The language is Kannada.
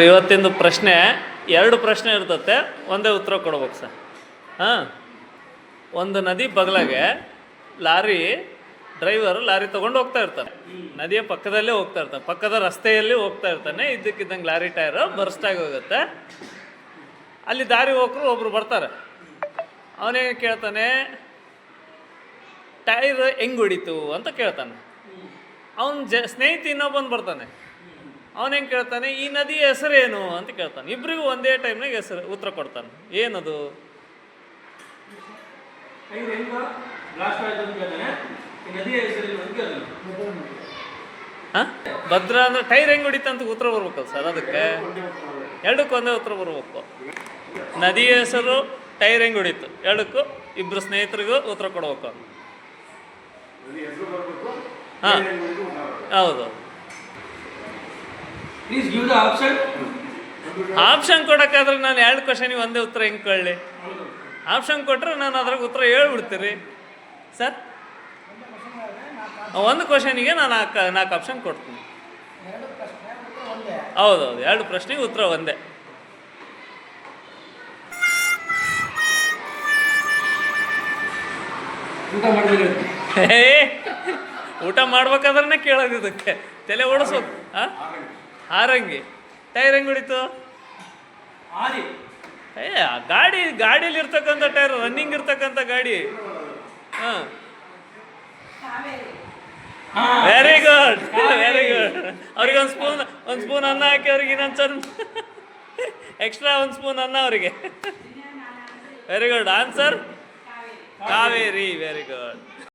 ಇವತ್ತಿಂದು ಪ್ರಶ್ನೆ 2 ಪ್ರಶ್ನೆ ಇರ್ತತೆ, ಒಂದೇ ಉತ್ತರ ಕೊಡ್ಬೇಕು ಸರ್. ಹಾಂ, ಒಂದು ನದಿ ಬಗಲಾಗೆ ಡ್ರೈವರ್ ಲಾರಿ ತೊಗೊಂಡು ಹೋಗ್ತಾ ಇರ್ತಾನೆ. ನದಿಯ ಪಕ್ಕದಲ್ಲೇ ಹೋಗ್ತಾ ಇರ್ತಾನೆ, ಪಕ್ಕದ ರಸ್ತೆಯಲ್ಲಿ ಹೋಗ್ತಾ ಇರ್ತಾನೆ. ಇದ್ದಕ್ಕಿದ್ದಂಗೆ ಲಾರಿ ಟೈರ್ ಬರ್ಸ್ಟಾಗಿ ಹೋಗುತ್ತೆ. ಅಲ್ಲಿ ದಾರಿ ಹೋಗ್ರು ಒಬ್ರು ಬರ್ತಾರೆ. ಅವನೇ ಕೇಳ್ತಾನೆ, ಟೈರ್ ಹೆಂಗೆ ಹೊಡಿತು ಅಂತ ಕೇಳ್ತಾನೆ. ಅವನ ಸ್ನೇಹಿತ ಇನ್ನೊಬ್ಬನು ಬರ್ತಾನೆ. ಅವನೇನು ಕೇಳ್ತಾನೆ, ಈ ನದಿಯ ಹೆಸರೇನು ಅಂತ ಕೇಳ್ತಾನೆ. ಇಬ್ಬರಿಗೂ ಒಂದೇ ಟೈಮ್ನಾಗ ಉತ್ತರ ಕೊಡ್ತಾನೆ. ಏನದು? ಹಾಂ, ಭದ್ರಾ ಅಂದ್ರೆ ಟೈರ್ ಹೆಂಗೆ ಹೊಡಿತಂತ ಉತ್ತರ ಬರ್ಬೇಕಲ್ಲ ಸರ್. ಅದಕ್ಕೆ ಎರಡಕ್ಕೂ ಒಂದೇ ಉತ್ತರ ಬರ್ಬೇಕು. ನದಿಯ ಹೆಸರು, ಟೈರ್ ಹೆಂಗೆ ಹೊಡಿತು, ಎರಡಕ್ಕೂ ಇಬ್ಬರು ಸ್ನೇಹಿತರಿಗೂ ಉತ್ತರ ಕೊಡ್ಬೇಕು. ಹಾಂ, ಹೌದು. ಆಪ್ಷನ್ ಕೊಡೋಕ್ಕಾದ್ರೆ ನಾನು 2 ಕ್ವಶನಿಗೆ ಒಂದೇ ಉತ್ತರ ಹೆಂಗೆ ಕೊಳ್ಳಿ? ಆಪ್ಷನ್ ಕೊಟ್ಟರೆ ನಾನು ಅದ್ರಾಗ ಉತ್ತರ ಹೇಳ್ಬಿಡ್ತೀರಿ ಸರ್. ಒಂದು ಕ್ವಶನಿಗೆ ನಾನು 4 ಆಪ್ಷನ್ ಕೊಡ್ತೀನಿ. ಹೌದೌದು, 2 ಪ್ರಶ್ನೆಗೆ ಉತ್ತರ ಒಂದೇ. ಊಟ ಮಾಡ್ಬೇಕಾದ್ರೆ ಕೇಳೋದು ಇದಕ್ಕೆ, ತಲೆ ಓಡಿಸ್ಬೇಕು. ಹಾರಂಗಿ ಟೈರ್ ಹೆಂಗೆ ಹೊಡಿತು? ಗಾಡೀಲಿ ಇರ್ತಕ್ಕಂಥ ಟೈರ್, ರನ್ನಿಂಗ್ ಇರ್ತಕ್ಕಂಥ ಗಾಡಿ. ಹಾಂ, ವೆರಿ ಗುಡ್, ವೆರಿ ಗುಡ್. ಅವ್ರಿಗೆ ಒಂದು ಸ್ಪೂನ್ ಅನ್ನ ಹಾಕಿ, ಅವ್ರಿಗೆ ಇನ್ನೊಂದು ಸ್ವಲ್ಪ ಎಕ್ಸ್ಟ್ರಾ 1 ಸ್ಪೂನ್ ಅನ್ನ ಅವರಿಗೆ. Very good. Answer Kaveri. Very good.